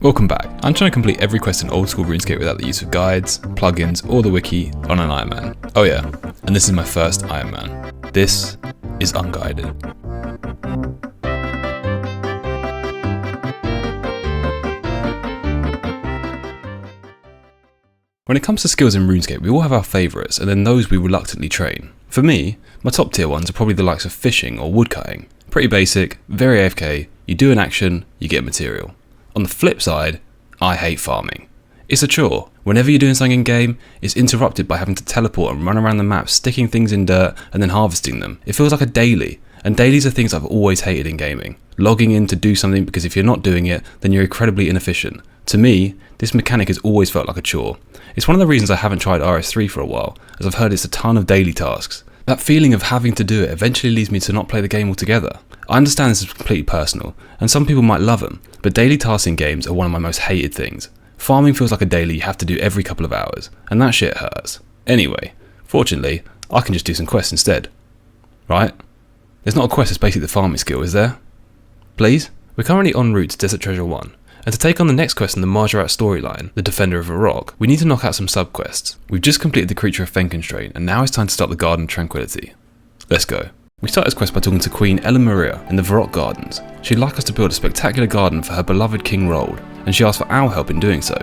Welcome back. I'm trying to complete every quest in old school RuneScape without the use of guides, plugins, or the wiki on an Ironman. Oh yeah, and this is my first Ironman. This is Unguided. When it comes to skills in RuneScape, we all have our favourites, and then those we reluctantly train. For me, my top tier ones are probably the likes of fishing or woodcutting. Pretty basic, very AFK, you do an action, you get material. On the flip side, I hate farming. It's a chore. Whenever you're doing something in game, it's interrupted by having to teleport and run around the map, sticking things in dirt and then harvesting them. It feels like a daily, and dailies are things I've always hated in gaming. Logging in to do something because if you're not doing it, then you're incredibly inefficient. To me, this mechanic has always felt like a chore. It's one of the reasons I haven't tried RS3 for a while, as I've heard it's a ton of daily tasks. That feeling of having to do it eventually leads me to not play the game altogether. I understand this is completely personal, and some people might love them, but daily tasks in games are one of my most hated things. Farming feels like a daily you have to do every couple of hours, and that shit hurts. Anyway, fortunately, I can just do some quests instead. Right? There's not a quest that's basically the farming skill, is there? Please? We're currently en route to Desert Treasure 1. And to take on the next quest in the Marjarat storyline, the Defender of a Rock, we need to knock out some sub-quests. We've just completed the Creature of Fen Constraint, and now it's time to start the Garden of Tranquility. Let's go. We start this quest by talking to Queen Ellen Maria in the Varrock Gardens. She'd like us to build a spectacular garden for her beloved King Rold, and she asked for our help in doing so.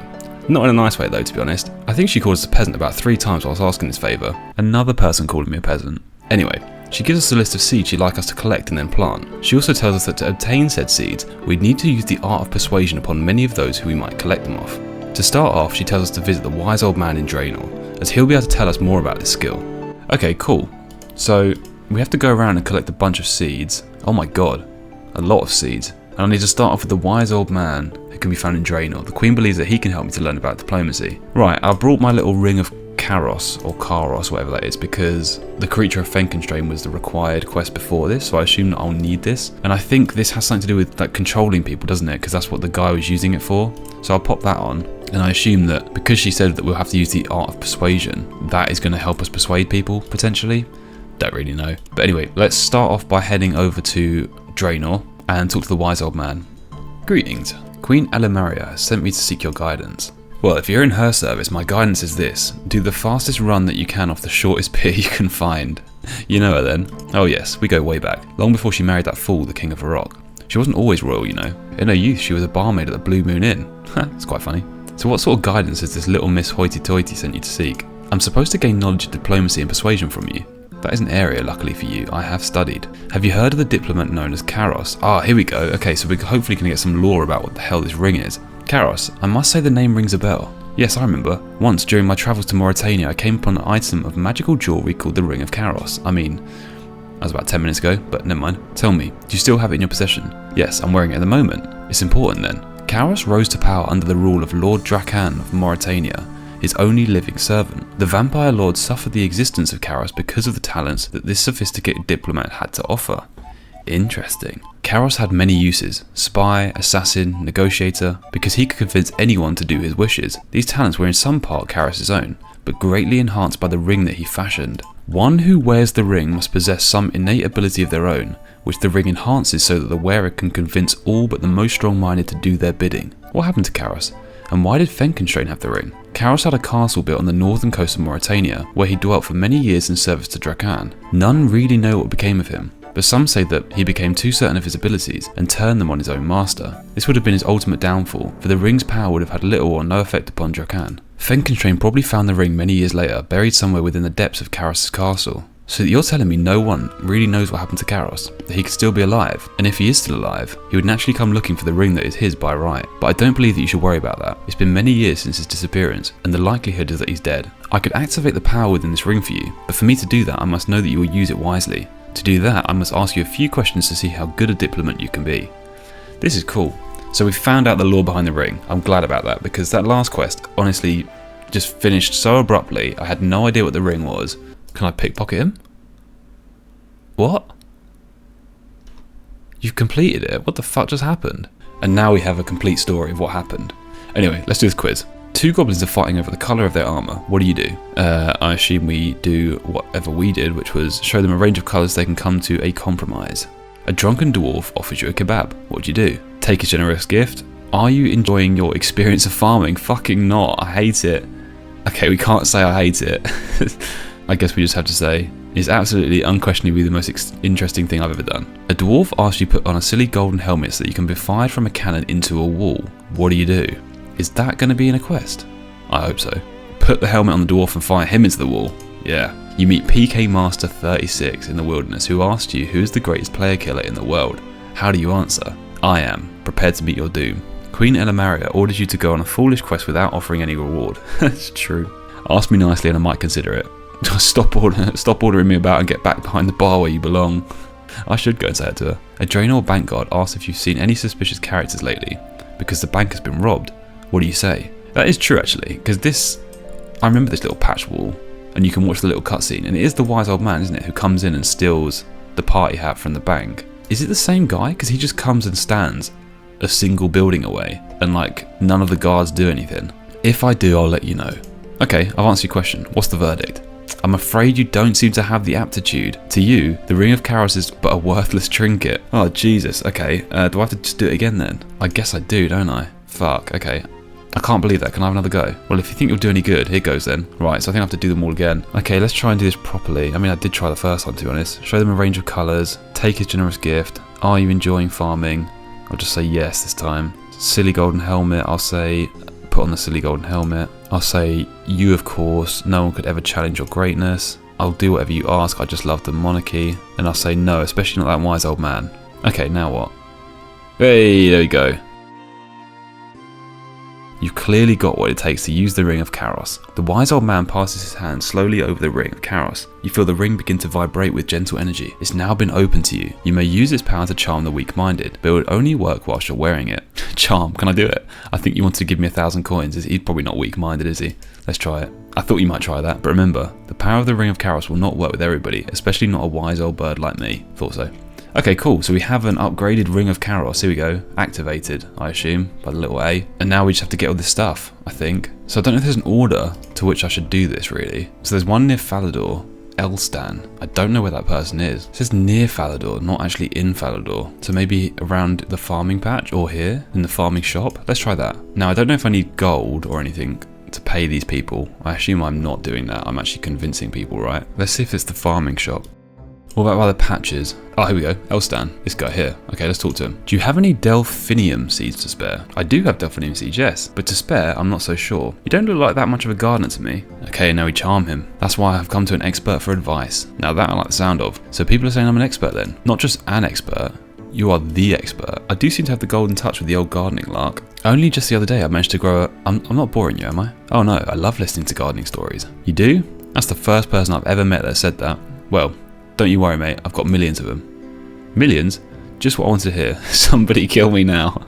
Not in a nice way though, to be honest. I think she called us a peasant about 3 times while I was asking this favour. Another person called me a peasant. Anyway, she gives us a list of seeds she'd like us to collect and then plant. She also tells us that to obtain said seeds, we'd need to use the art of persuasion upon many of those who we might collect them off. To start off, she tells us to visit the wise old man in Draenor, as he'll be able to tell us more about this skill. Okay, cool. So, we have to go around and collect a bunch of seeds. Oh my god, a lot of seeds. And I need to start off with the wise old man who can be found in Draenor. The queen believes that he can help me to learn about diplomacy. Right, I brought my little ring of Karos, or Karos, whatever that is, because the Creature of Fen Constraint was the required quest before this, so I assume that I'll need this. And I think this has something to do with like controlling people, doesn't it? Because that's what the guy was using it for. So I'll pop that on, and I assume that because she said that we'll have to use the art of persuasion, that is going to help us persuade people, potentially. Don't really know. But anyway, let's start off by heading over to Draenor and talk to the wise old man. Greetings. Queen Elemaria has sent me to seek your guidance. Well, if you're in her service, my guidance is this. Do the fastest run that you can off the shortest pier you can find. You know her then? Oh yes, we go way back. Long before she married that fool, the King of Varrock. She wasn't always royal, you know. In her youth, she was a barmaid at the Blue Moon Inn. It's quite funny. So what sort of guidance has this little Miss Hoity-Toity sent you to seek? I'm supposed to gain knowledge of diplomacy and persuasion from you. That is an area, luckily for you, I have studied. Have you heard of the diplomat known as Karos? Ah, here we go. Okay, so we're hopefully going to get some lore about what the hell this ring is. Karos, I must say the name rings a bell. Yes, I remember. Once during my travels to Mauritania, I came upon an item of magical jewellery called the Ring of Karos. I mean, that was about 10 minutes ago, but never mind. Tell me, do you still have it in your possession? Yes, I'm wearing it at the moment. It's important then. Karos rose to power under the rule of Lord Drakan of Mauritania, his only living servant. The vampire lord suffered the existence of Karos because of the talents that this sophisticated diplomat had to offer. Interesting. Karos had many uses: spy, assassin, negotiator, because he could convince anyone to do his wishes. These talents were in some part Karos' own, but greatly enhanced by the ring that he fashioned. One who wears the ring must possess some innate ability of their own, which the ring enhances so that the wearer can convince all but the most strong-minded to do their bidding. What happened to Karos? And why did Fen Constraint have the ring? Karos had a castle built on the northern coast of Mauritania, where he dwelt for many years in service to Drakan. None really know what became of him, but some say that he became too certain of his abilities and turned them on his own master. This would have been his ultimate downfall, for the ring's power would have had little or no effect upon Drakan. Fen Constraint probably found the ring many years later, buried somewhere within the depths of Karos' castle. So you're telling me no one really knows what happened to Karos, that he could still be alive, and if he is still alive, he would naturally come looking for the ring that is his by right. But I don't believe that you should worry about that. It's been many years since his disappearance, and the likelihood is that he's dead. I could activate the power within this ring for you, but for me to do that I must know that you will use it wisely. To do that, I must ask you a few questions to see how good a diplomat you can be. This is cool. So we found out the lore behind the ring. I'm glad about that, because that last quest, honestly, just finished so abruptly. I had no idea what the ring was. Can I pickpocket him? What? You've completed it? What the fuck just happened? And now we have a complete story of what happened. Anyway, let's do this quiz. 2 goblins are fighting over the colour of their armour. What do? I assume we do whatever we did, which was show them a range of colours they can come to a compromise. A drunken dwarf offers you a kebab. What do? Take a generous gift? Are you enjoying your experience of farming? Fucking not. I hate it. Okay, we can't say I hate it. I guess we just have to say it's absolutely unquestionably the most interesting thing I've ever done. A dwarf asks you to put on a silly golden helmet so that you can be fired from a cannon into a wall. What do? Is that going to be in a quest? I hope so. Put the helmet on the dwarf and fire him into the wall. Yeah. You meet PK Master 36 in the wilderness who asks you who is the greatest player killer in the world. How do you answer? I am. Prepared to meet your doom. Queen Elamaria orders you to go on a foolish quest without offering any reward. It's true. Ask me nicely and I might consider it. Stop ordering me about and get back behind the bar where you belong. I should go and say it to her. A Draenor bank guard asks if you've seen any suspicious characters lately, because the bank has been robbed. What do you say? That is true actually, because I remember this little patch wall, and you can watch the little cutscene, and it is the wise old man, isn't it, who comes in and steals the party hat from the bank. Is it the same guy? Because he just comes and stands a single building away, and like none of the guards do anything. If I do, I'll let you know. Okay, I've answered your question. What's the verdict? I'm afraid you don't seem to have the aptitude. To you, the Ring of Chaos is but a worthless trinket. Oh, Jesus. Okay, do I have to just do it again then? I guess I do, don't I? Fuck, okay. I can't believe that. Can I have another go? Well, if you think you'll do any good, here goes then. Right, so I think I have to do them all again. Okay, let's try and do this properly. I mean, I did try the first one, to be honest. Show them a range of colours. Take his generous gift. Are you enjoying farming? I'll just say yes this time. Silly golden helmet. I'll say put on the silly golden helmet. I'll say you, of course. No one could ever challenge your greatness. I'll do whatever you ask. I just love the monarchy. And I'll say no, especially not that wise old man. Okay, now what? Hey, there you go. You've clearly got what it takes to use the Ring of Chaos. The wise old man passes his hand slowly over the Ring of Chaos. You feel the ring begin to vibrate with gentle energy. It's now been open to you. You may use its power to charm the weak-minded, but it will only work whilst you're wearing it. Charm, can I do it? I think you want to give me 1,000 coins. He's probably not weak-minded, is he? Let's try it. I thought you might try that, but remember, the power of the Ring of Chaos will not work with everybody, especially not a wise old bird like me. Thought so. Okay, cool, so we have an upgraded Ring of Chaos, here we go, activated, I assume, by the little A. And now we just have to get all this stuff, I think. So I don't know if there's an order to which I should do this, really. So there's one near Falador, Elstan. I don't know where that person is. It says near Falador, not actually in Falador. So maybe around the farming patch, or here, in the farming shop. Let's try that. Now, I don't know if I need gold or anything to pay these people. I assume I'm not doing that, I'm actually convincing people, right? Let's see if it's the farming shop. What about other patches? Oh, here we go. Elstan, this guy here. Okay, let's talk to him. Do you have any delphinium seeds to spare? I do have delphinium seeds, yes. But to spare, I'm not so sure. You don't look like that much of a gardener to me. Okay, now we charm him. That's why I've come to an expert for advice. Now that I like the sound of. So people are saying I'm an expert then. Not just an expert. You are the expert. I do seem to have the golden touch with the old gardening lark. Only just the other day I managed to grow a... I'm not boring you, am I? Oh no, I love listening to gardening stories. You do? That's the first person I've ever met that said that. Well, don't you worry, mate. I've got millions of them. Millions? Just what I want to hear. Somebody kill me now.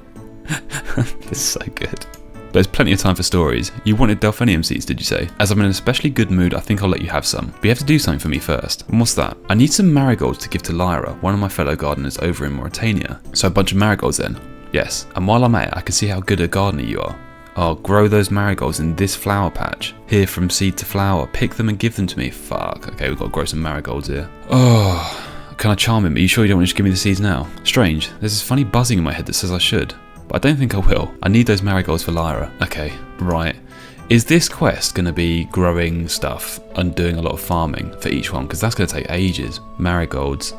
This is so good. But there's plenty of time for stories. You wanted delphinium seeds, did you say? As I'm in an especially good mood, I think I'll let you have some. But you have to do something for me first. And what's that? I need some marigolds to give to Lyra, one of my fellow gardeners over in Mauritania. So a bunch of marigolds then? Yes. And while I'm at it, I can see how good a gardener you are. Oh, grow those marigolds in this flower patch. Here from seed to flower. Pick them and give them to me. Fuck. Okay, we've got to grow some marigolds here. Oh, can I charm him? Are you sure you don't want to just give me the seeds now? Strange. There's this funny buzzing in my head that says I should. But I don't think I will. I need those marigolds for Lyra. Okay, right. Is this quest going to be growing stuff and doing a lot of farming for each one? Because that's going to take ages. Marigolds.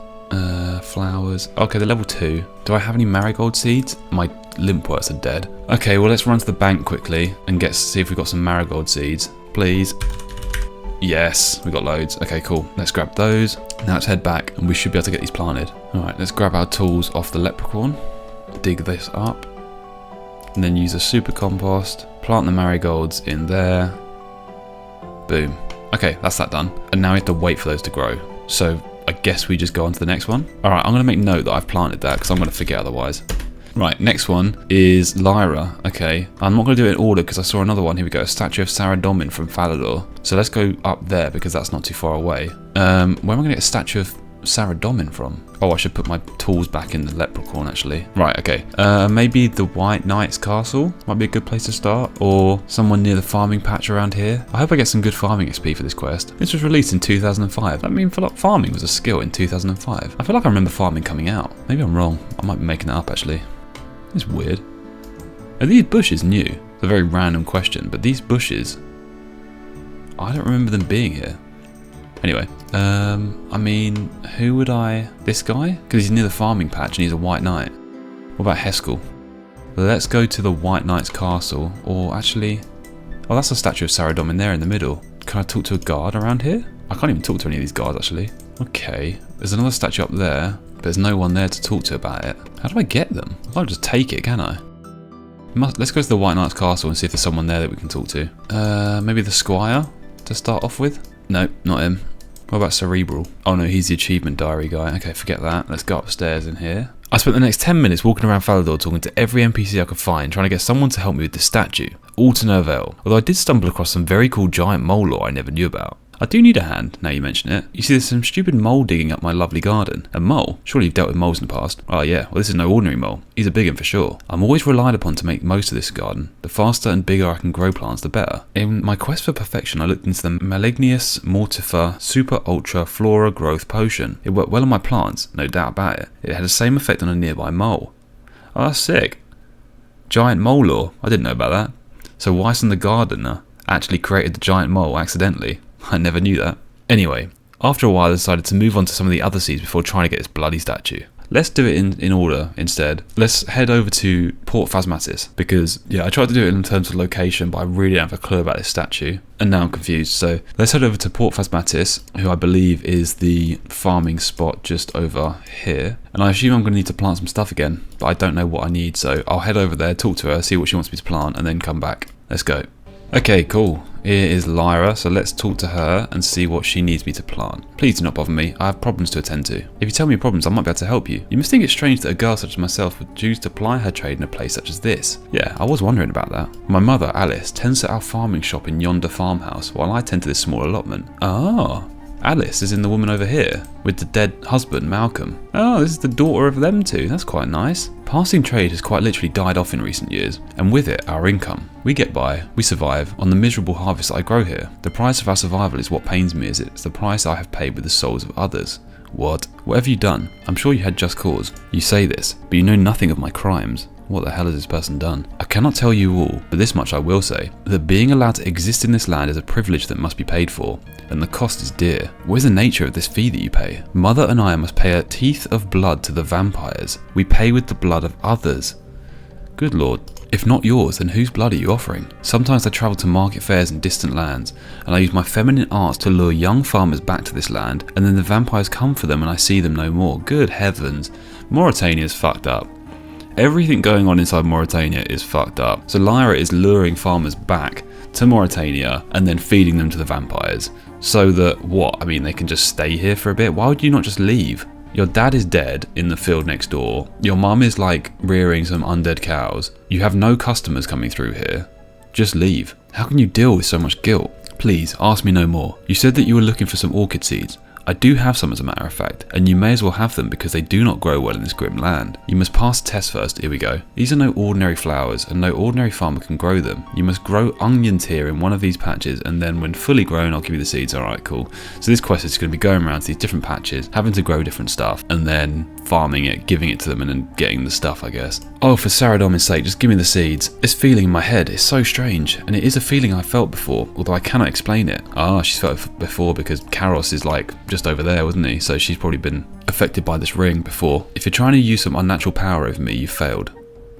Flowers. Okay, they're level 2. Do I have any marigold seeds? My limpworts are dead. Okay, well let's run to the bank quickly and see if we've got some marigold seeds. Please. Yes, we got loads. Okay, cool. Let's grab those. Now let's head back and we should be able to get these planted. Alright, let's grab our tools off the leprechaun. Dig this up. And then use a super compost. Plant the marigolds in there. Boom. Okay, that's that done. And now we have to wait for those to grow. So I guess we just go on to the next one. Alright, I'm going to make note that I've planted that because I'm going to forget otherwise. Right, next one is Lyra. Okay, I'm not going to do it in order because I saw another one. Here we go, a statue of Saradomin from Falador. So let's go up there because that's not too far away. Where am I going to get a statue of Saradomin from? Oh, I should put my tools back in the leprechaun actually. Right, okay. Maybe the White Knight's castle might be a good place to start, or someone near the farming patch around here. I hope I get some good farming XP for this quest. This was released in 2005. I mean, farming was a skill in 2005. I feel like I remember farming coming out. Maybe I'm wrong. I might be making that up actually. It's weird. Are these bushes new? It's a very random question, but these bushes, I don't remember them being here. Anyway, I mean, who would I... This guy? Because he's near the farming patch and he's a White Knight. What about Heskel? Let's go to the White Knight's castle, or actually... Oh, that's a statue of Saradom in there in the middle. Can I talk to a guard around here? I can't even talk to any of these guards, actually. Okay, there's another statue up there, but there's no one there to talk to about it. How do I get them? I can't just take it, can I? Let's go to the White Knight's castle and see if there's someone there that we can talk to. Maybe the Squire to start off with? No, not him. What about Cerebral? Oh no, he's the achievement diary guy. Okay, forget that. Let's go upstairs in here. I spent the next 10 minutes walking around Falador talking to every NPC I could find, trying to get someone to help me with the statue. All to no avail. Although I did stumble across some very cool giant mole lore I never knew about. I do need a hand, now you mention it. You see, there's some stupid mole digging up my lovely garden. A mole? Surely you've dealt with moles in the past. Oh yeah, well this is no ordinary mole. He's a big one for sure. I'm always relied upon to make most of this garden. The faster and bigger I can grow plants, the better. In my quest for perfection, I looked into the Malignius Mortifer Super Ultra Flora Growth Potion. It worked well on my plants, no doubt about it. It had the same effect on a nearby mole. Oh, that's sick. Giant mole lore. I didn't know about that. So Weiss and the gardener actually created the giant mole accidentally. I never knew that. Anyway, after a while I decided to move on to some of the other seeds before trying to get this bloody statue. Let's do it in order instead. Let's head over to Port Phasmatis, because yeah, I tried to do it in terms of location, but I really don't have a clue about this statue, and now I'm confused. So let's head over to Port Phasmatis, who I believe is the farming spot just over here. And I assume I'm going to need to plant some stuff again, but I don't know what I need, so I'll head over there, talk to her, see what she wants me to plant, and then come back. Let's go. Okay, cool. Here is Lyra, so let's talk to her and see what she needs me to plant. Please do not bother me, I have problems to attend to. If you tell me your problems, I might be able to help you. You must think it's strange that a girl such as myself would choose to ply her trade in a place such as this. Yeah, I was wondering about that. My mother, Alice, tends to our farming shop in yonder farmhouse, while I tend to this small allotment. Ah, Alice is in the woman over here, with the dead husband, Malcolm. Oh, this is the daughter of them two, that's quite nice. Passing trade has quite literally died off in recent years, and with it, our income. We get by, we survive, on the miserable harvest that I grow here. The price of our survival is what pains me, as it's the price I have paid with the souls of others. What? What have you done? I'm sure you had just cause. You say this, but you know nothing of my crimes. What the hell has this person done? I cannot tell you all, but this much I will say, that being allowed to exist in this land is a privilege that must be paid for, and the cost is dear. What is the nature of this fee that you pay? Mother and I must pay a teeth of blood to the vampires. We pay with the blood of others. Good lord. If not yours, then whose blood are you offering? Sometimes I travel to market fairs in distant lands, and I use my feminine arts to lure young farmers back to this land, and then the vampires come for them and I see them no more. Good heavens. Mauritania's fucked up. Everything going on inside Mauritania is fucked up. So Lyra is luring farmers back to Mauritania and then feeding them to the vampires. So that, what? I mean, they can just stay here for a bit? Why would you not just leave? Your dad is dead in the field next door. Your mum is like rearing some undead cows. You have no customers coming through here. Just leave. How can you deal with so much guilt? Please, ask me no more. You said that you were looking for some orchid seeds. I do have some as a matter of fact, and you may as well have them because they do not grow well in this grim land. You must pass a test first, here we go. These are no ordinary flowers, and no ordinary farmer can grow them. You must grow onions here in one of these patches, and then when fully grown, I'll give you the seeds. Alright, cool. So this quest is going to be going around to these different patches, having to grow different stuff, and then farming it, giving it to them, and then getting the stuff, I guess. Oh, for Saradom's sake, just give me the seeds. This feeling in my head is so strange, and it is a feeling I felt before, although I cannot explain it. Ah, she's felt it before because Karos is like just over there, wasn't he? So she's probably been affected by this ring before. If you're trying to use some unnatural power over me, you failed.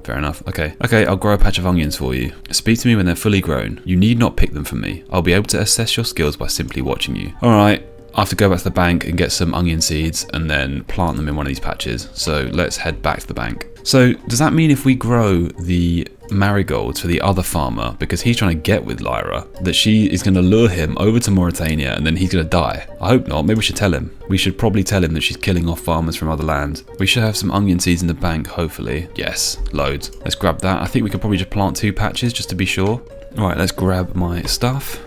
Fair enough. Okay, I'll grow a patch of onions for you. Speak to me when they're fully grown. You need not pick them from me. I'll be able to assess your skills by simply watching you. Alright, I have to go back to the bank and get some onion seeds and then plant them in one of these patches. So let's head back to the bank. So does that mean if we grow the marigolds for the other farmer, because he's trying to get with Lyra, that she is going to lure him over to Mauritania and then he's going to die? I hope not. Maybe we should tell him. We should probably tell him that she's killing off farmers from other lands. We should have some onion seeds in the bank, hopefully. Yes, loads. Let's grab that. I think we could probably just plant 2 patches just to be sure. Alright, let's grab my stuff.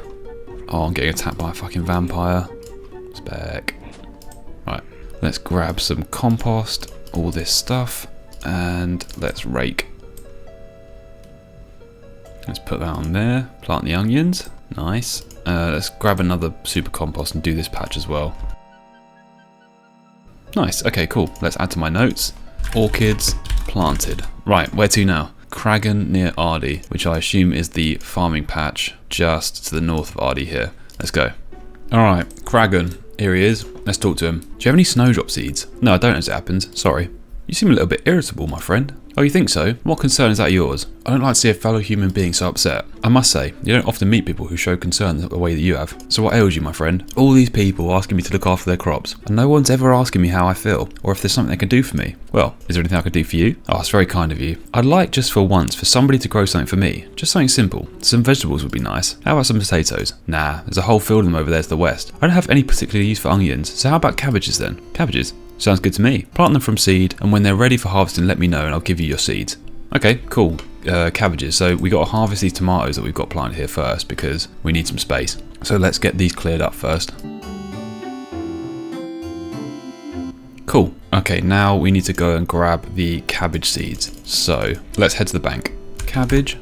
Oh, I'm getting attacked by a fucking vampire. Spec. Right, let's grab some compost, all this stuff, and let's rake. Let's put that on there, plant the onions, nice. Let's grab another super compost and do this patch as well. Nice, okay, cool. Let's add to my notes. Orchids planted. Right, where to now? Cragen near Ardee, which I assume is the farming patch just to the north of Ardee here. Let's go. Alright, Cragen. Here he is. Let's talk to him. Do you have any snowdrop seeds? No, I don't as it happens. Sorry. You seem a little bit irritable, my friend. Oh, you think so? What concern is that yours? I don't like to see a fellow human being so upset. I must say, you don't often meet people who show concern the way that you have. So what ails you, my friend? All these people asking me to look after their crops, and no one's ever asking me how I feel, or if there's something they can do for me. Well, is there anything I could do for you? Oh, it's very kind of you. I'd like, just for once, for somebody to grow something for me. Just something simple. Some vegetables would be nice. How about some potatoes? Nah, there's a whole field of them over there to the west. I don't have any particular use for onions, so how about cabbages then? Cabbages? Sounds good to me. Plant them from seed, and when they're ready for harvesting, let me know and I'll give you your seeds. Okay, cool. Cabbages. So we got to harvest these tomatoes that we've got planted here first because we need some space. So let's get these cleared up first. Cool. Okay, now we need to go and grab the cabbage seeds. So let's head to the bank. Cabbage.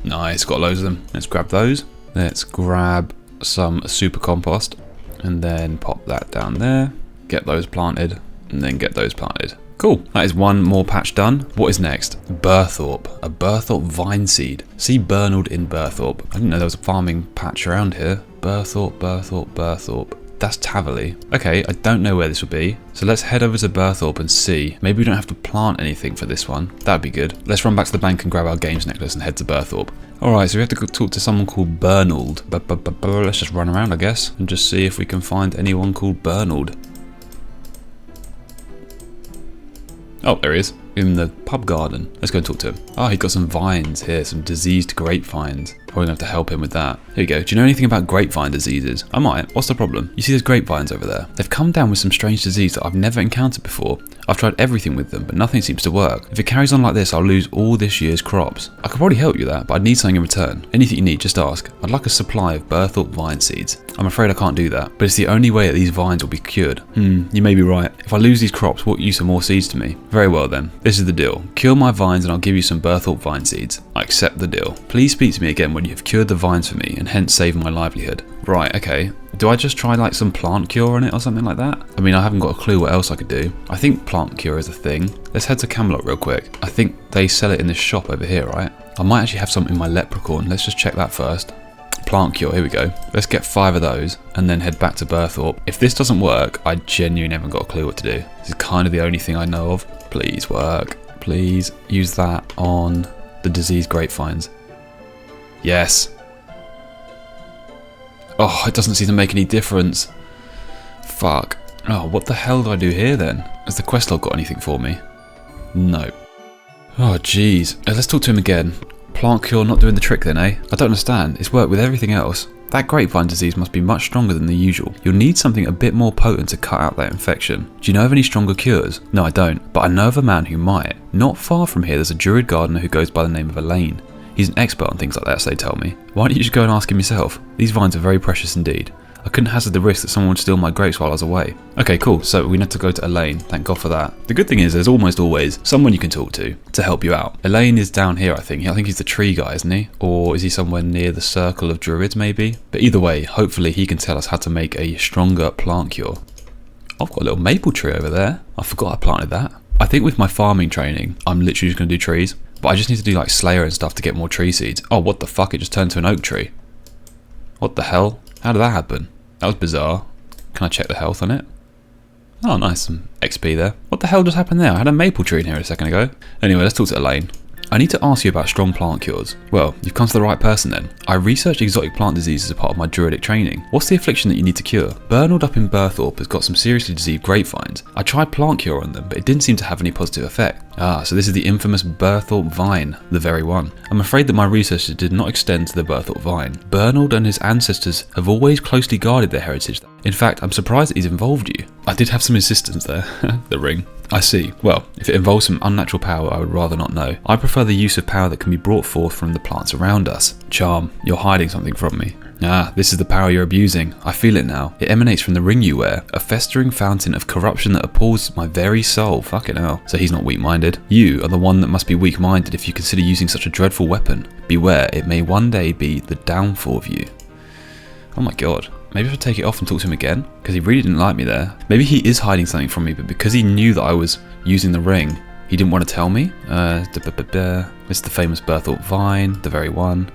Nice, got loads of them. Let's grab those. Let's grab some super compost and then pop that down there. Get those planted and then get those planted. Cool, that is one more patch done. What is next? Burthorpe, a Burthorpe vine seed. See Bernald in Burthorpe. I didn't know there was a farming patch around here. Burthorpe, Burthorpe, Burthorpe. That's Taverley. Okay, I don't know where this will be. So let's head over to Burthorpe and see. Maybe we don't have to plant anything for this one. That'd be good. Let's run back to the bank and grab our games necklace and head to Burthorpe. Alright, so we have to go talk to someone called Bernald. Let's just run around, I guess, and just see if we can find anyone called Bernald. Oh, there he is, in the pub garden. Let's go and talk to him. Oh, he's got some vines here, some diseased grapevines. Probably gonna have to help him with that. Here we go. Do you know anything about grapevine diseases? I might. What's the problem? You see those grapevines over there? They've come down with some strange disease that I've never encountered before. I've tried everything with them, but nothing seems to work. If it carries on like this, I'll lose all this year's crops. I could probably help you with that, but I'd need something in return. Anything you need, just ask. I'd like a supply of Burthorpe vine seeds. I'm afraid I can't do that, but it's the only way that these vines will be cured. You may be right. If I lose these crops, what use are more seeds to me? Very well then. This is the deal. Cure my vines and I'll give you some Burthorpe vine seeds. I accept the deal. Please speak to me again when you have cured the vines for me and hence save my livelihood. Right, okay. Do I just try like some plant cure on it or something like that? I mean, I haven't got a clue what else I could do. I think plant cure is a thing. Let's head to Camelot real quick. I think they sell it in this shop over here, right? I might actually have some in my leprechaun. Let's just check that first. Plant cure, here we go. Let's get 5 of those and then head back to Burthorpe. If this doesn't work, I genuinely haven't got a clue what to do. This is kind of the only thing I know of. Please work. Please use that on the diseased grapevines. Yes. Oh, it doesn't seem to make any difference. Fuck. Oh, what the hell do I do here then? Has the quest log got anything for me? No. Oh, jeez. Let's talk to him again. Plant cure not doing the trick then, eh? I don't understand. It's worked with everything else. That grapevine disease must be much stronger than the usual. You'll need something a bit more potent to cut out that infection. Do you know of any stronger cures? No, I don't, but I know of a man who might. Not far from here, there's a druid gardener who goes by the name of Elaine. He's an expert on things like that, so they tell me. Why don't you just go and ask him yourself? These vines are very precious indeed. I couldn't hazard the risk that someone would steal my grapes while I was away. Okay, cool, so we need to go to Elaine, thank God for that. The good thing is there's almost always someone you can talk to help you out. Elaine is down here, I think. I think he's the tree guy, isn't he? Or is he somewhere near the circle of druids, maybe? But either way, hopefully he can tell us how to make a stronger plant cure. I've got a little maple tree over there. I forgot I planted that. I think with my farming training, I'm literally just going to do trees. But I just need to do like Slayer and stuff to get more tree seeds. Oh, what the fuck? It just turned to an oak tree. What the hell? How did that happen? That was bizarre. Can I check the health on it? Oh, nice. Some XP there. What the hell just happened there? I had a maple tree in here a second ago. Anyway, let's talk to Elaine. I need to ask you about strong plant cures. Well, you've come to the right person then. I researched exotic plant disease as a part of my druidic training. What's the affliction that you need to cure? Bernald up in Burthorpe has got some seriously diseased grapevines. I tried plant cure on them, but it didn't seem to have any positive effect. Ah, so this is the infamous Burthorpe vine, the very one. I'm afraid that my research did not extend to the Burthorpe vine. Bernald and his ancestors have always closely guarded their heritage. In fact, I'm surprised that he's involved you. I did have some insistence there. The ring. I see. Well, if it involves some unnatural power, I would rather not know. I prefer the use of power that can be brought forth from the plants around us. Charm, you're hiding something from me. Ah, this is the power you're abusing. I feel it now. It emanates from the ring you wear, a festering fountain of corruption that appalls my very soul. Fucking hell. So he's not weak-minded. You are the one that must be weak-minded if you consider using such a dreadful weapon. Beware, it may one day be the downfall of you. Oh my god. Maybe if I take it off and talk to him again, because he really didn't like me there. Maybe he is hiding something from me, but because he knew that I was using the ring, He didn't want to tell me. This is the famous Berthorpe Vine, the very one.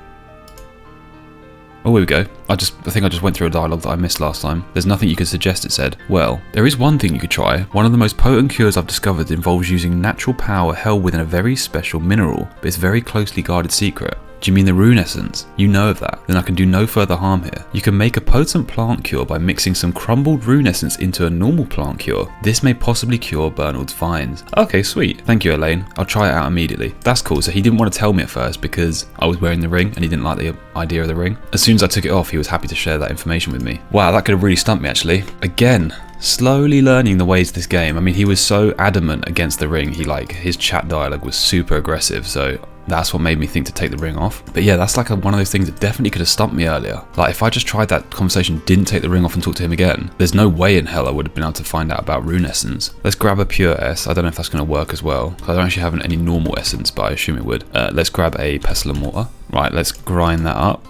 Oh, here we go. I think I just went through a dialogue that I missed last time. There's nothing you could suggest, it said. Well, there is one thing you could try. One of the most potent cures I've discovered involves using natural power held within a very special mineral, but it's a very closely guarded secret. Do you mean the rune essence? You know of that. Then I can do no further harm here. You can make a potent plant cure by mixing some crumbled rune essence into a normal plant cure. This may possibly cure Bernald's vines. Okay, sweet. Thank you, Elaine. I'll try it out immediately. That's cool. So he didn't want to tell me at first because I was wearing the ring and he didn't like the idea of the ring. As soon as I took it off, he was happy to share that information with me. Wow, that could have really stumped me actually. Again, slowly learning the ways of this game. I mean, he was so adamant against the ring. His chat dialogue was super aggressive, so that's what made me think to take the ring off. But yeah, that's like one of those things that definitely could have stumped me earlier. Like if I just tried that conversation, didn't take the ring off and talk to him again, there's no way in hell I would have been able to find out about rune essence. Let's grab a pure S. I don't know if that's going to work as well. I don't actually have any normal essence, but I assume it would. Let's grab a pestle and mortar. Right, let's grind that up.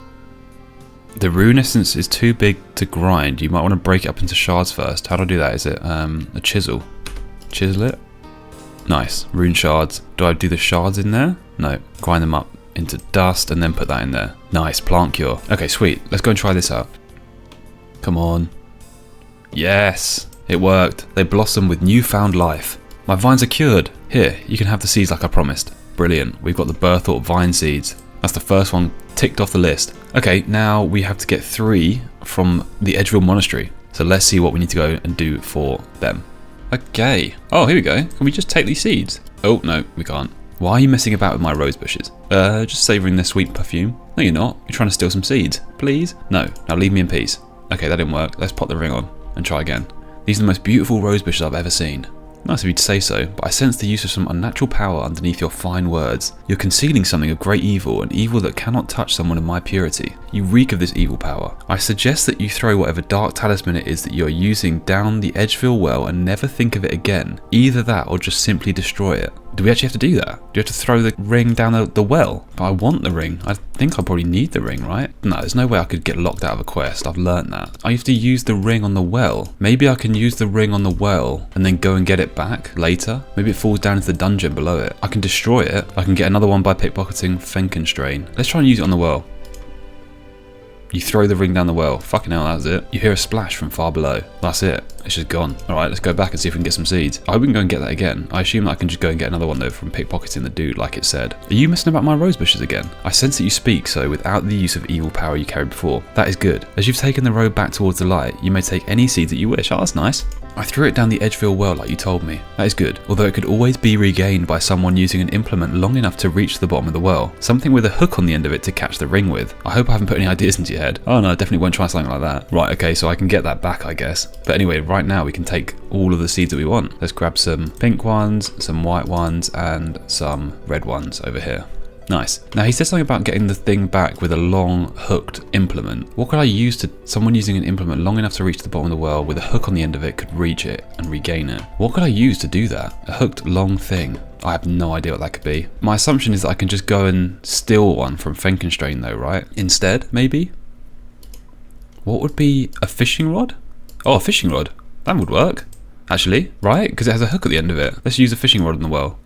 The rune essence is too big to grind. You might want to break it up into shards first. How do I do that? Is it a chisel? Chisel it? Nice. Rune shards. Do I do the shards in there? No. Grind them up into dust and then put that in there. Nice. Plant cure. Okay, sweet. Let's go and try this out. Come on. Yes. It worked. They blossom with newfound life. My vines are cured. Here, you can have the seeds like I promised. Brilliant. We've got the Berthorpe vine seeds. That's the first one ticked off the list. Okay, now we have to get 3 from the Edgeville Monastery. So let's see what we need to go and do for them. Okay. Oh, here we go. Can we just take these seeds? Oh, no, we can't. Why are you messing about with my rose bushes? Just savouring their sweet perfume. No, you're not. You're trying to steal some seeds. Please? No. Now leave me in peace. Okay, that didn't work. Let's pop the ring on and try again. These are the most beautiful rose bushes I've ever seen. Nice of you to say so, but I sense the use of some unnatural power underneath your fine words. You're concealing something of great evil, an evil that cannot touch someone of my purity. You reek of this evil power. I suggest that you throw whatever dark talisman it is that you're using down the Edgeville well and never think of it again. Either that or just simply destroy it. Do we actually have to do that? Do you have to throw the ring down the well? But I want the ring. I think I probably need the ring, right? No, there's no way I could get locked out of a quest. I've learned that. I have to use the ring on the well. Maybe I can use the ring on the well and then go and get it back later. Maybe it falls down into the dungeon below it. I can destroy it. I can get another one by pickpocketing Fenkenstrain. Let's try and use it on the well. You throw the ring down the well. Fucking hell, that's it. You hear a splash from far below. That's it. It's just gone. Alright, let's go back and see if we can get some seeds. I hope we can go and get that again. I assume that I can just go and get another one though from pickpocketing the dude like it said. Are you messing about my rose bushes again? I sense that you speak so without the use of evil power you carried before. That is good. As you've taken the road back towards the light, you may take any seeds that you wish. Oh, that's nice. I threw it down the Edgeville well like you told me. That is good, although it could always be regained by someone using an implement long enough to reach the bottom of the well. Something with a hook on the end of it to catch the ring with. I hope I haven't put any ideas into your head. Oh no, I definitely won't try something like that. Right, okay, so I can get that back I guess. But anyway, right now we can take all of the seeds that we want. Let's grab some pink ones, some white ones, and some red ones over here. Nice. Now he said something about getting the thing back with a long hooked implement. What could I use to... Someone using an implement long enough to reach the bottom of the well with a hook on the end of it could reach it and regain it. What could I use to do that? A hooked long thing. I have no idea what that could be. My assumption is that I can just go and steal one from Fenkenstrain though, right? Instead, maybe? What would be a fishing rod? Oh, a fishing rod. That would work. Actually, right? Because it has a hook at the end of it. Let's use a fishing rod in the well.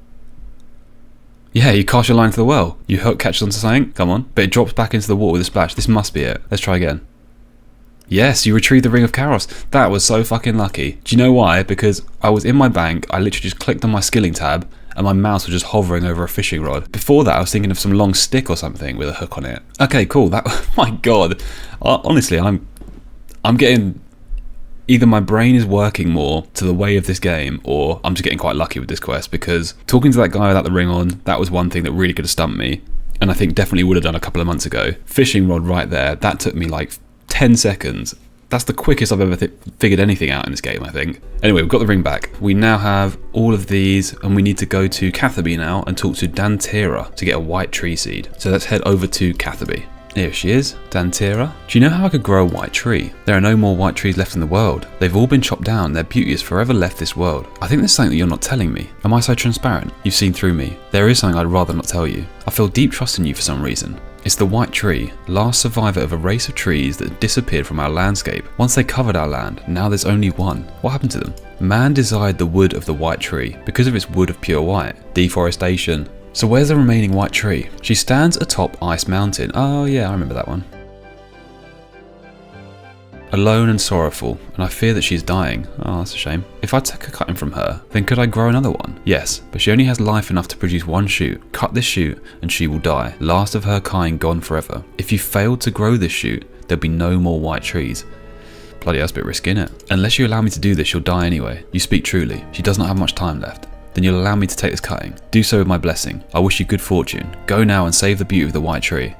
Yeah, you cast your line to the well. You hook catches onto something, come on. But it drops back into the water with a splash. This must be it. Let's try again. Yes, you retrieved the Ring of Chaos. That was so fucking lucky. Do you know why? Because I was in my bank, I literally just clicked on my skilling tab, and my mouse was just hovering over a fishing rod. Before that, I was thinking of some long stick or something with a hook on it. Okay, cool. That, my God. Honestly, I'm getting... Either my brain is working more to the way of this game, or I'm just getting quite lucky with this quest, because talking to that guy without the ring on, that was one thing that really could have stumped me, and I think definitely would have done a couple of months ago. Fishing rod right there, that took me like 10 seconds. That's the quickest I've ever figured anything out in this game, I think. Anyway, we've got the ring back. We now have all of these, and we need to go to Catherby now and talk to Dantera to get a white tree seed. So let's head over to Catherby. Here she is, Dantera. Do you know how I could grow a white tree? There are no more white trees left in the world. They've all been chopped down, their beauty has forever left this world. I think there's something that you're not telling me. Am I so transparent? You've seen through me. There is something I'd rather not tell you. I feel deep trust in you for some reason. It's the white tree, last survivor of a race of trees that disappeared from our landscape. Once they covered our land, now there's only one. What happened to them? Man desired the wood of the white tree because of its wood of pure white. Deforestation. So where's the remaining white tree? She stands atop Ice Mountain. Oh yeah, I remember that one. Alone and sorrowful, and I fear that she's dying. Oh, that's a shame. If I take a cutting from her, then could I grow another one? Yes, but she only has life enough to produce one shoot. Cut this shoot, and she will die. Last of her kind gone forever. If you failed to grow this shoot, there'll be no more white trees. Bloody hell, that's a bit risky, innit? Unless you allow me to do this, she'll die anyway. You speak truly. She does not have much time left. Then you'll allow me to take this cutting. Do so with my blessing. I wish you good fortune. Go now and save the beauty of the white tree.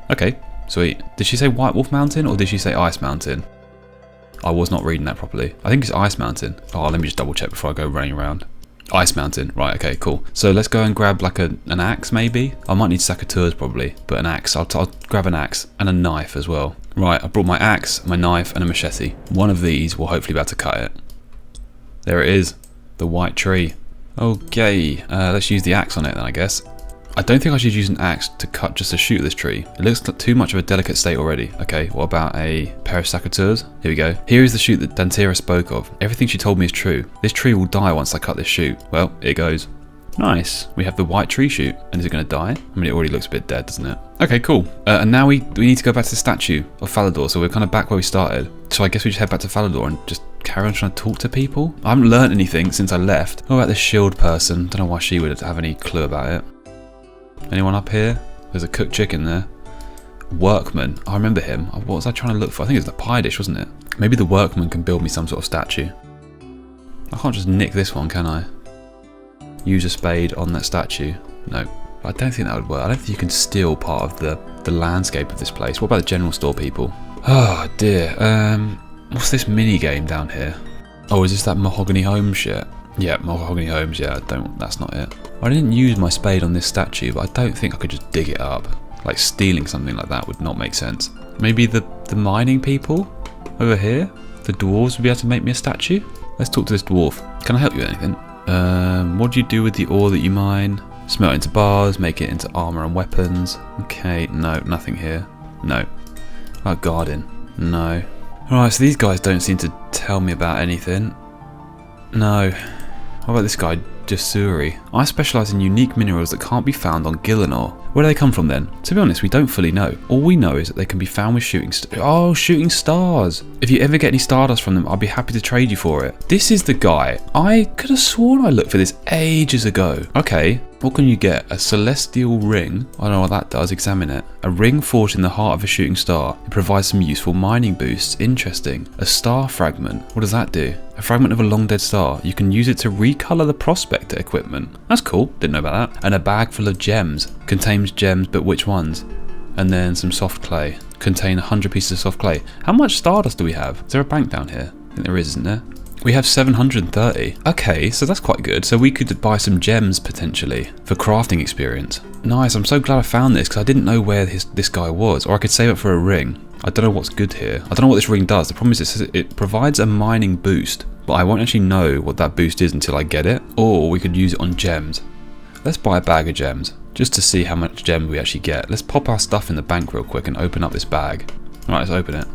Okay. Sweet. Did she say White Wolf Mountain or did she say Ice Mountain? I was not reading that properly. I think it's Ice Mountain. Oh, let me just double check before I go running around. Ice Mountain. Right, okay, cool. So let's go and grab like an axe maybe. I might need secateurs probably, but an axe. I'll grab an axe and a knife as well. Right, I brought my axe, my knife and a machete. One of these will hopefully be able to cut it. There it is. The white tree. Okay, let's use the axe on it then I guess. I don't think I should use an axe to cut just a shoot of this tree. It looks like too much of a delicate state already. Okay, what about a pair of secateurs? Here we go. Here is the shoot that Dantira spoke of. Everything she told me is true. This tree will die once I cut this shoot. Well, here goes. Nice. We have the white tree shoot. And is it going to die? I mean, it already looks a bit dead, doesn't it? Okay, cool. And now we need to go back to the statue of Falador. So we're kind of back where we started. So I guess we just head back to Falador and just carry on trying to talk to people. I haven't learned anything since I left. What about this shield person? Don't know why she would have any clue about it. Anyone up here? There's a cooked chicken there. Workman. I remember him. What was I trying to look for? I think it was the pie dish, wasn't it? Maybe the workman can build me some sort of statue. I can't just nick this one, can I? Use a spade on that statue. No. I don't think that would work. I don't think you can steal part of the landscape of this place. What about the general store people? Oh dear. What's this mini game down here? Oh, is this that Mahogany Home shit? Yeah, Mahogany Homes, yeah, that's not it. I didn't use my spade on this statue, but I don't think I could just dig it up. Like stealing something like that would not make sense. Maybe the mining people over here? The dwarves would be able to make me a statue? Let's talk to this dwarf. Can I help you with anything? What do you do with the ore that you mine? Smelt into bars, make it into armor and weapons. Okay, no, nothing here. No. Oh, garden. No. Alright, so these guys don't seem to tell me about anything. No. What about this guy, Jasuri? I specialise in unique minerals that can't be found on Gillinor. Where do they come from then? To be honest, we don't fully know. All we know is that they can be found with shooting stars. If you ever get any stardust from them, I'll be happy to trade you for it. This is the guy. I could have sworn I looked for this ages ago. Okay, what can you get? A celestial ring. I don't know what that does. Examine it. A ring forged in the heart of a shooting star. It provides some useful mining boosts. Interesting. A star fragment. What does that do? A fragment of a long dead star. You can use it to recolor the prospector equipment. That's cool. Didn't know about that. And a bag full of gems. Contains gems, but which ones? And then some soft clay. Contain 100 pieces of soft clay. How much stardust do we have? Is there a bank down here? I think there is, isn't there? We have 730. Okay, so that's quite good. So we could buy some gems potentially for crafting experience. Nice, I'm so glad I found this because I didn't know where this guy was. Or I could save it for a ring. I don't know what's good here. I don't know what this ring does. The problem is it provides a mining boost, but I won't actually know what that boost is until I get it. Or we could use it on gems. Let's buy a bag of gems just to see how much gems we actually get. Let's pop our stuff in the bank real quick and open up this bag. Alright, let's open it.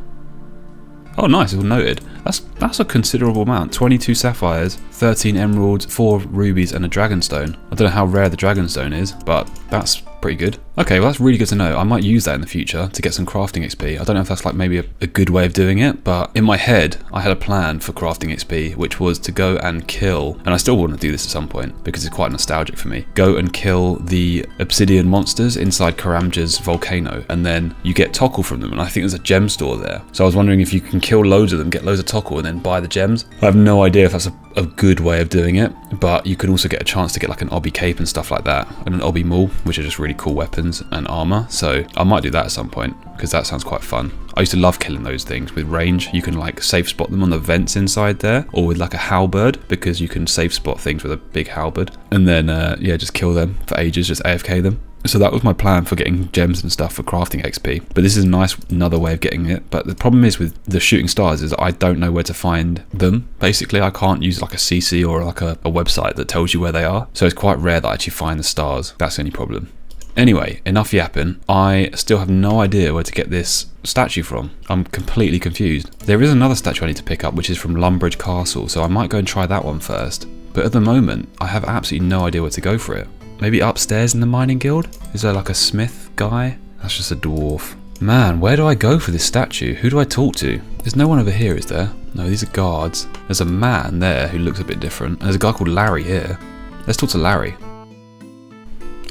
Oh nice, it's all noted. That's a considerable amount. 22 sapphires, 13 emeralds, 4 rubies and a dragonstone. I don't know how rare the dragonstone is, but that's pretty good. Okay, well that's really good to know. I might use that in the future to get some crafting XP. I don't know if that's like maybe a good way of doing it, but in my head I had a plan for crafting XP, which was to go and kill, and I still want to do this at some point because it's quite nostalgic for me, go and kill the obsidian monsters inside Karamja's volcano, and then you get Tokkul from them, and I think there's a gem store there. So I was wondering if you can kill loads of them, get loads of Tokkul, and then buy the gems. I have no idea if that's a good way of doing it, but you can also get a chance to get like an obby cape and stuff like that, and an obby maul, which are just really cool weapons and armor. So I might do that at some point because that sounds quite fun. I used to love killing those things with range. You can like safe spot them on the vents inside there, or with like a halberd, because you can safe spot things with a big halberd, and then yeah, just kill them for ages, just AFK them. So that was my plan for getting gems and stuff for crafting XP. But this is a nice another way of getting it. But the problem is with the shooting stars is I don't know where to find them. Basically, I can't use like a CC or like a website that tells you where they are. So it's quite rare that I actually find the stars. That's the only problem. Anyway, enough yapping. I still have no idea where to get this statue from. I'm completely confused. There is another statue I need to pick up, which is from Lumbridge Castle, so I might go and try that one first. But at the moment, I have absolutely no idea where to go for it. Maybe upstairs in the mining guild? Is there like a smith guy? That's just a dwarf. Man, where do I go for this statue? Who do I talk to? There's no one over here, is there? No, these are guards. There's a man there who looks a bit different. And there's a guy called Larry here. Let's talk to Larry.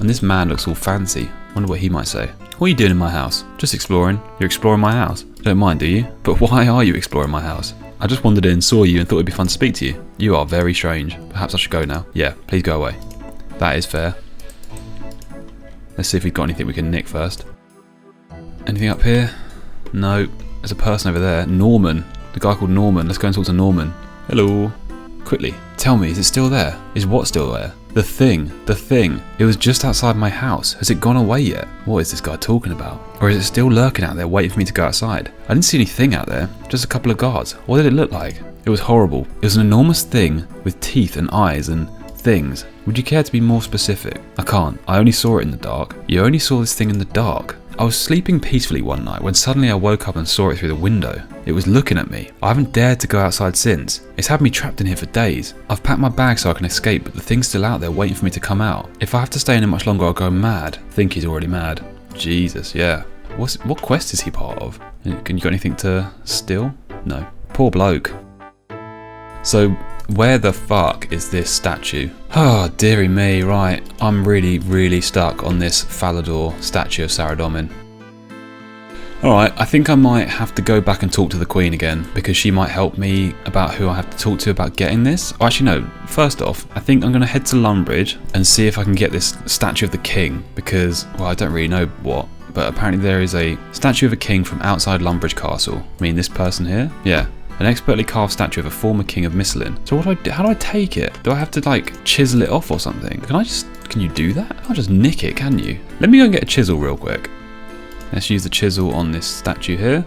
And this man looks all fancy. Wonder what he might say. What are you doing in my house? Just exploring. You're exploring my house? You don't mind, do you? But why are you exploring my house? I just wandered in, saw you, and thought it'd be fun to speak to you. You are very strange. Perhaps I should go now. Yeah, please go away. That is fair. Let's see if we've got anything we can nick first. Anything up here? No. There's a person over there. Norman. The guy called Norman. Let's go and talk to Norman. Hello. Quickly. Tell me, is it still there? Is what still there? The thing. The thing. It was just outside my house. Has it gone away yet? What is this guy talking about? Or is it still lurking out there waiting for me to go outside? I didn't see anything out there. Just a couple of guards. What did it look like? It was horrible. It was an enormous thing with teeth and eyes and things. Would you care to be more specific? I can't. I only saw it in the dark. You only saw this thing in the dark? I was sleeping peacefully one night when suddenly I woke up and saw it through the window. It was looking at me. I haven't dared to go outside since. It's had me trapped in here for days. I've packed my bag so I can escape, but the thing's still out there waiting for me to come out. If I have to stay in it much longer, I'll go mad. I think he's already mad. Jesus, yeah. What quest is he part of? Can you got anything to steal? No. Poor bloke. So, where the fuck is this statue? Oh, dearie me, right. I'm really stuck on this Falador statue of Saradomin. Alright, I think I might have to go back and talk to the Queen again, because she might help me about who I have to talk to about getting this. Oh, actually no, first off, I think I'm going to head to Lumbridge and see if I can get this statue of the king, because, well, I don't really know what, but apparently there is a statue of a king from outside Lumbridge Castle. I mean, this person here? Yeah. An expertly carved statue of a former king of Misselin. So what do I do? How do I take it? Do I have to like chisel it off or something? Can you do that? I'll just nick it, can you? Let me go and get a chisel real quick. Let's use the chisel on this statue here.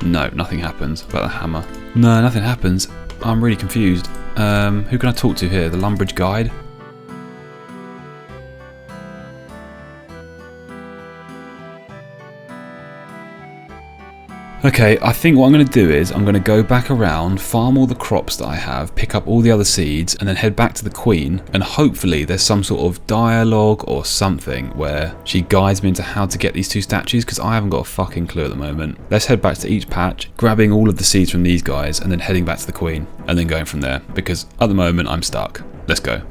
No, nothing happens. What about the hammer? No, nothing happens. I'm really confused. Who can I talk to here? The Lumbridge guide? Okay, I think what I'm going to do is I'm going to go back around, farm all the crops that I have, pick up all the other seeds, and then head back to the Queen, and hopefully there's some sort of dialogue or something where she guides me into how to get these two statues, because I haven't got a fucking clue at the moment. Let's head back to each patch, grabbing all of the seeds from these guys, and then heading back to the Queen, and then going from there, because at the moment I'm stuck. Let's go.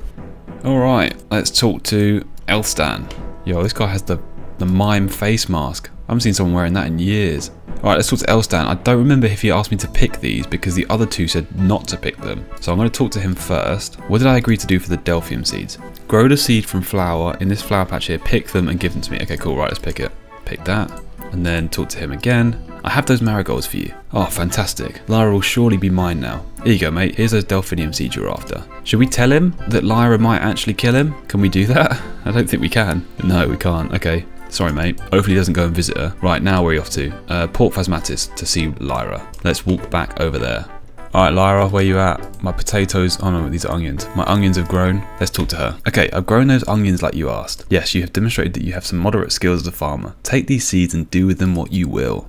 Alright, let's talk to Elstan. Yo, this guy has the mime face mask. I haven't seen someone wearing that in years. Alright, let's talk to Elstan. I don't remember if he asked me to pick these because the other two said not to pick them. So I'm going to talk to him first. What did I agree to do for the Delphium seeds? Grow the seed from flower in this flower patch here, pick them and give them to me. Okay, cool, right, let's pick it. Pick that. And then talk to him again. I have those marigolds for you. Oh, fantastic. Lyra will surely be mine now. Here you go, mate. Here's those Delphinium seeds you're after. Should we tell him that Lyra might actually kill him? Can we do that? I don't think we can. No, we can't. Okay. Sorry, mate. Hopefully he doesn't go and visit her. Right, now where are you off to? Port Phasmatis to see Lyra. Let's walk back over there. Alright, Lyra, where you at? My potatoes... Oh no, these are onions. My onions have grown. Let's talk to her. Okay, I've grown those onions like you asked. Yes, you have demonstrated that you have some moderate skills as a farmer. Take these seeds and do with them what you will.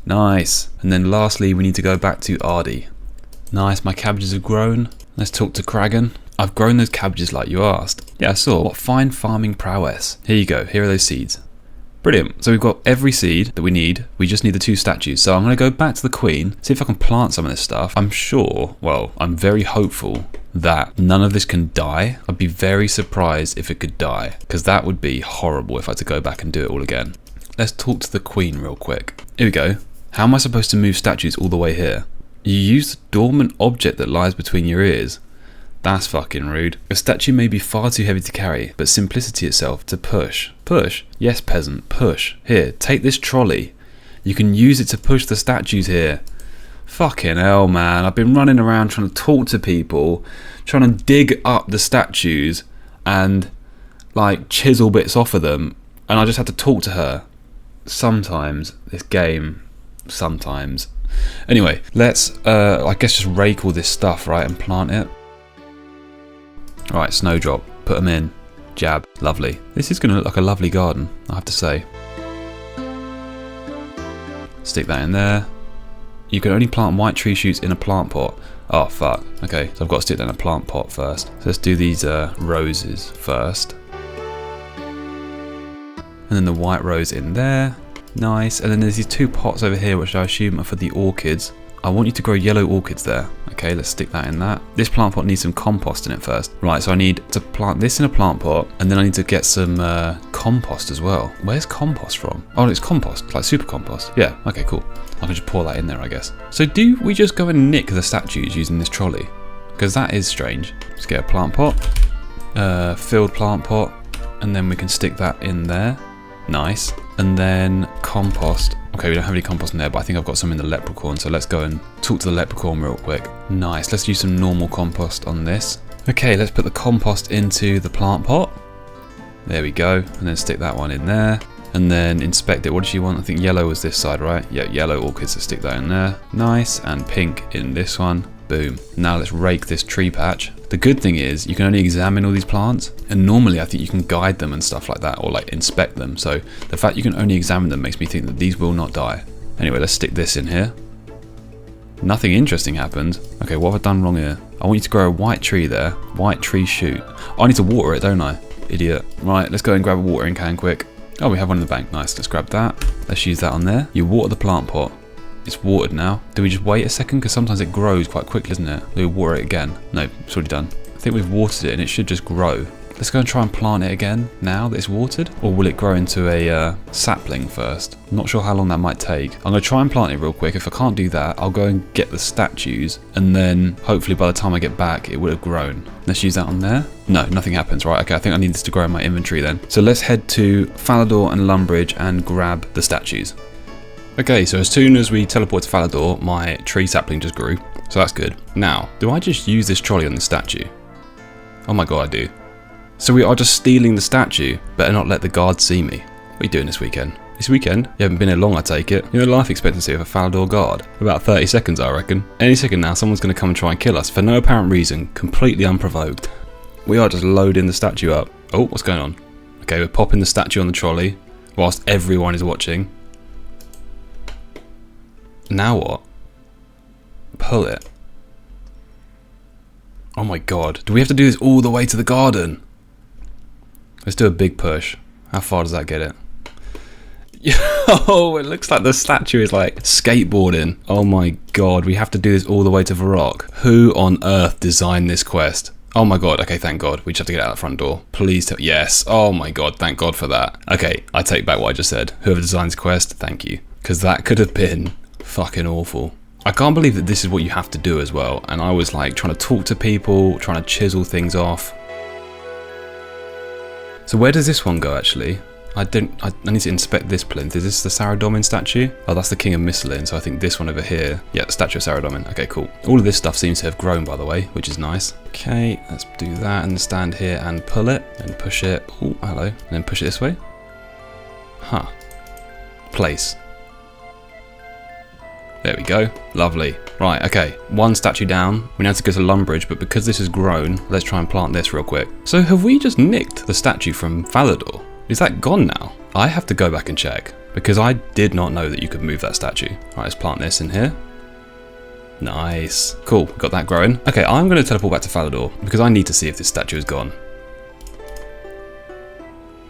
Nice. And then lastly, we need to go back to Ardi. Nice, my cabbages have grown. Let's talk to Kragan. I've grown those cabbages like you asked. Yeah, I saw. What fine farming prowess. Here you go. Here are those seeds. Brilliant. So we've got every seed that we need. We just need the two statues. So I'm going to go back to the Queen, see if I can plant some of this stuff. I'm sure, well, I'm very hopeful that none of this can die. I'd be very surprised if it could die, because that would be horrible if I had to go back and do it all again. Let's talk to the Queen real quick. Here we go. How am I supposed to move statues all the way here? You use the dormant object that lies between your ears. That's fucking rude. A statue may be far too heavy to carry, but simplicity itself to push. Push? Yes, peasant, push. Here, take this trolley. You can use it to push the statues here. Fucking hell, man. I've been running around trying to talk to people, trying to dig up the statues and, like, chisel bits off of them, and I just had to talk to her. Sometimes, this game, sometimes. Anyway, let's, I guess just rake all this stuff, right, and plant it. Alright, snowdrop. Put them in. jab. Lovely. This is going to look like a lovely garden, I have to say. Stick that in there. You can only plant white tree shoots in a plant pot. Oh, fuck. Okay, so I've got to stick that in a plant pot first. So let's do these roses first. And then the white rose in there. Nice. And then there's these 2 pots over here, which I assume are for the orchids. I want you to grow yellow orchids there. Okay, let's stick that in that. This plant pot needs some compost in it first. Right, so I need to plant this in a plant pot, and then I need to get some compost as well. Where's compost from? Oh, it's compost, like super compost. Yeah, okay, cool. I can just pour that in there, I guess. So do we just go and nick the statues using this trolley? Because that is strange. Let's get a plant pot, filled plant pot, and then we can stick that in there. Nice. And then compost. Okay, we don't have any compost in there, but I think I've got some in the leprechaun, so let's go and talk to the leprechaun real quick. Nice, let's use some normal compost on this. Okay, let's put the compost into the plant pot. There we go, and then stick that one in there. And then inspect it. What does she want? I think yellow was this side, right? Yeah, yellow orchids, so stick that in there. Nice, and pink in this one. Boom. Now let's rake this tree patch. The good thing is you can only examine all these plants, and normally I think you can guide them and stuff like that, or like inspect them. So the fact you can only examine them makes me think that these will not die. Anyway, let's stick this in here. Nothing interesting happened. Okay, what have I done wrong here? I want you to grow a white tree there. White tree shoot. Oh, I need to water it, don't I? Idiot. Right, let's go and grab a watering can quick. Oh, we have one in the bank. Nice, let's grab that. Let's use that on there. You water the plant pot. It's watered now. Do we just wait a second? Because sometimes it grows quite quickly, doesn't it? Do we water it again? No, it's already done. I think we've watered it and it should just grow. Let's go and try and plant it again now that it's watered. Or will it grow into a sapling first? I'm not sure how long that might take. I'm going to try and plant it real quick. If I can't do that, I'll go and get the statues. And then hopefully by the time I get back, it would have grown. Let's use that on there. No, nothing happens. Right, okay, I think I need this to grow in my inventory then. So let's head to Falador and Lumbridge and grab the statues. Okay, so as soon as we teleport to Falador, my tree sapling just grew. So that's good. Now, do I just use this trolley on the statue? Oh my god, I do. So we are just stealing the statue. Better not let the guards see me. What are you doing this weekend? This weekend? You haven't been here long, I take it. You know, life expectancy of a Falador guard? About 30 seconds, I reckon. Any second now, someone's going to come and try and kill us for no apparent reason, completely unprovoked. We are just loading the statue up. Oh, what's going on? Okay, we're popping the statue on the trolley whilst everyone is watching. Now what? Pull it. Oh my god. Do we have to do this all the way to the garden? Let's do a big push. How far does that get it? Oh, it looks like the statue is like skateboarding. Oh my god, we have to do this all the way to Varrock. Who on earth designed this quest? Oh my god, okay, thank god. We just have to get out the front door. Please tell. Yes. Oh my god, thank god for that. Okay, I take back what I just said. Whoever designs the quest, thank you. Because that could have been fucking awful. I can't believe that this is what you have to do as well. And I was like trying to talk to people, trying to chisel things off. So where does this one go actually? I need to inspect this plinth. Is this the Saradomin statue? Oh, that's the King of Mistlin, so I think this one over here. Yeah, statue of Saradomin. Okay, cool. All of this stuff seems to have grown, by the way, which is nice. Okay, let's do that and stand here and pull it and push it. Oh, hello. And then push it this way. Huh. Place. There we go. Lovely. Right, okay. One statue down. We now have to go to Lumbridge, but because this has grown, let's try and plant this real quick. So have we just nicked the statue from Falador? Is that gone now? I have to go back and check, because I did not know that you could move that statue. Right, let's plant this in here. Nice. Cool, got that growing. Okay, I'm going to teleport back to Falador, because I need to see if this statue is gone.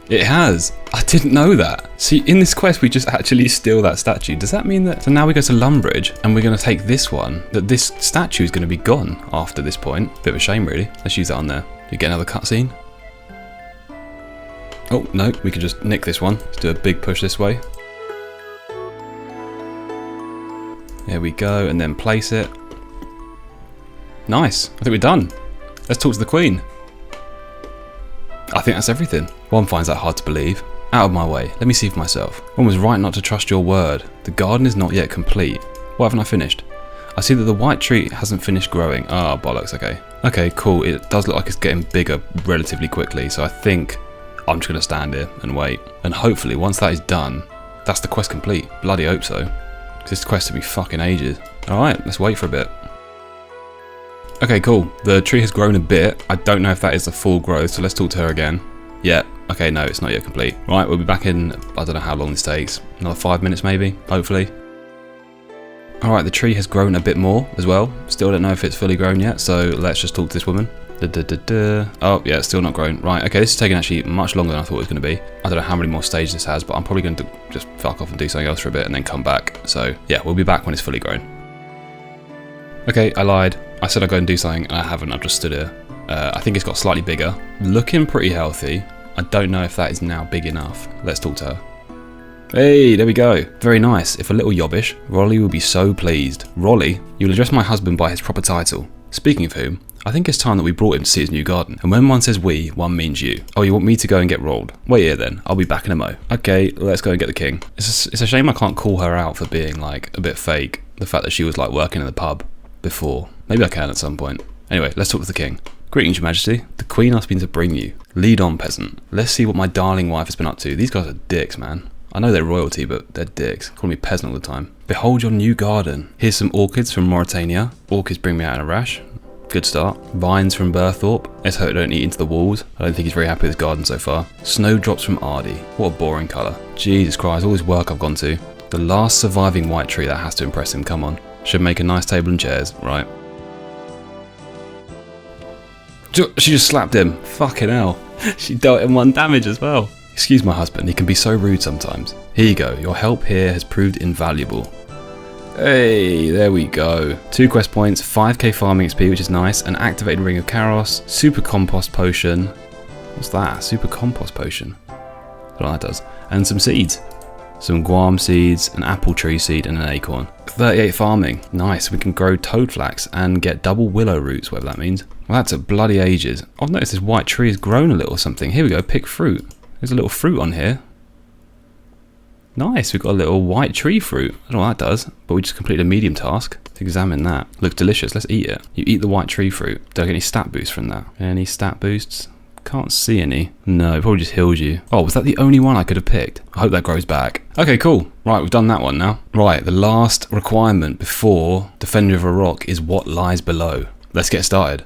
It has. I didn't know that. See, in this quest, we just actually steal that statue. Does that mean that... So now we go to Lumbridge, and we're going to take this one, that this statue is going to be gone after this point. Bit of a shame, really. Let's use that on there. Do you get another cutscene? Oh, no, we can just nick this one. Let's do a big push this way. There we go, and then place it. Nice. I think we're done. Let's talk to the Queen. I think that's everything. One finds that hard to believe. Out of my way. Let me see for myself. One was right not to trust your word. The garden is not yet complete. What haven't I finished? I see that the white tree hasn't finished growing. Ah, bollocks, okay. Okay, cool. It does look like it's getting bigger relatively quickly, so I think I'm just going to stand here and wait. And hopefully, once that is done, that's the quest complete. Bloody hope so. Because this quest took me fucking ages. Alright, let's wait for a bit. Okay, cool. The tree has grown a bit. I don't know if that is the full growth, so let's talk to her again. Yeah, okay, no, it's not yet complete. Right, we'll be back in, I don't know how long this takes. Another 5 minutes maybe, hopefully. Alright, the tree has grown a bit more as well. Still don't know if it's fully grown yet, so let's just talk to this woman. Oh, yeah, it's still not grown. Right, okay, this is taking actually much longer than I thought it was going to be. I don't know how many more stages this has, but I'm probably going to just fuck off and do something else for a bit and then come back. So, yeah, we'll be back when it's fully grown. Okay, I lied. I said I'd go and do something, and I haven't. I've just stood here. I think it's got slightly bigger. Looking pretty healthy. I don't know if that is now big enough. Let's talk to her. Hey, there we go. Very nice. If a little yobbish, Rolly will be so pleased. Rolly, you'll address my husband by his proper title. Speaking of whom, I think it's time that we brought him to see his new garden. And when one says we, one means you. Oh, you want me to go and get rolled? Wait here then, I'll be back in a mo. Okay, let's go and get the king. It's a shame I can't call her out for being like a bit fake. The fact that she was like working in the pub before. Maybe I can at some point. Anyway, let's talk to the king. Greetings, your majesty. The queen asked me to bring you. Lead on, peasant. Let's see what my darling wife has been up to. These guys are dicks, man. I know they're royalty, but they're dicks. Call me peasant all the time. Behold your new garden. Here's some orchids from Mauritania. Orchids bring me out in a rash. Good start. Vines from Burthorpe. Let's hope they don't eat into the walls. I don't think he's very happy with his garden so far. Snowdrops from Ardy. What a boring colour. Jesus Christ, all this work I've gone to. The last surviving white tree, that has to impress him, come on. Should make a nice table and chairs, right. She just slapped him. Fucking hell. She dealt him 1 damage as well. Excuse my husband, he can be so rude sometimes. Here you go, your help here has proved invaluable. Hey, there we go. 2 quest points, 5k farming XP, which is nice, an activated ring of Karos, super compost potion. What's that? Super compost potion. I don't know what that does. And some seeds. Some guam seeds, an apple tree seed, and an acorn. 38 farming. Nice, we can grow toad flax and get double willow roots, whatever that means. Well, that's at bloody ages. I've noticed this white tree has grown a little or something. Here we go, pick fruit. There's a little fruit on here. Nice, we've got a little white tree fruit. I don't know what that does, but we just completed a medium task. Let's examine that. Looks delicious, let's eat it. You eat the white tree fruit. Don't get any stat boosts from that. Any stat boosts? Can't see any. No, it probably just heals you. Oh, was that the only one I could have picked? I hope that grows back. Okay, cool. Right, we've done that one now. Right, the last requirement before Defender of a Rock is what lies below. Let's get started.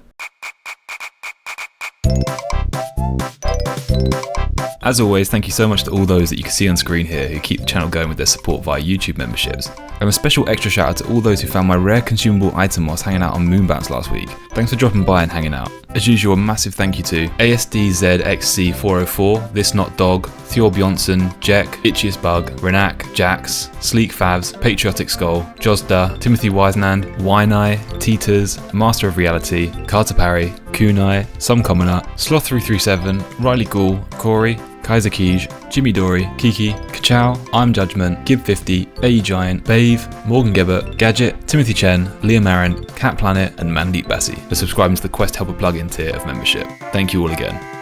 As always, thank you so much to all those that you can see on screen here who keep the channel going with their support via YouTube memberships. And a special extra shout out to all those who found my rare consumable item whilst hanging out on Moonbounce last week. Thanks for dropping by and hanging out. As usual, a massive thank you to ASDZXC404, This Not Dog, Thor Bjonsson, Jack, Itchiest Bug, Renak, Jax, Sleek Favs, Patriotic Skull, Josda, Timothy Wisenand, Wineye, Teeters, Master of Reality, Carter Parry, Kunai, Some Commoner, Sloth337, Riley Ghoul, Corey, Kaiser Kij, Jimmy Dory, Kiki, Kachow, I'm Judgment, Gib50, AE Giant, Bave, Morgan Gebbert, Gadget, Timothy Chen, Liam Marin, Cat Planet, and Mandeep Bassi for subscribing to the Quest Helper plugin tier of membership. Thank you all again.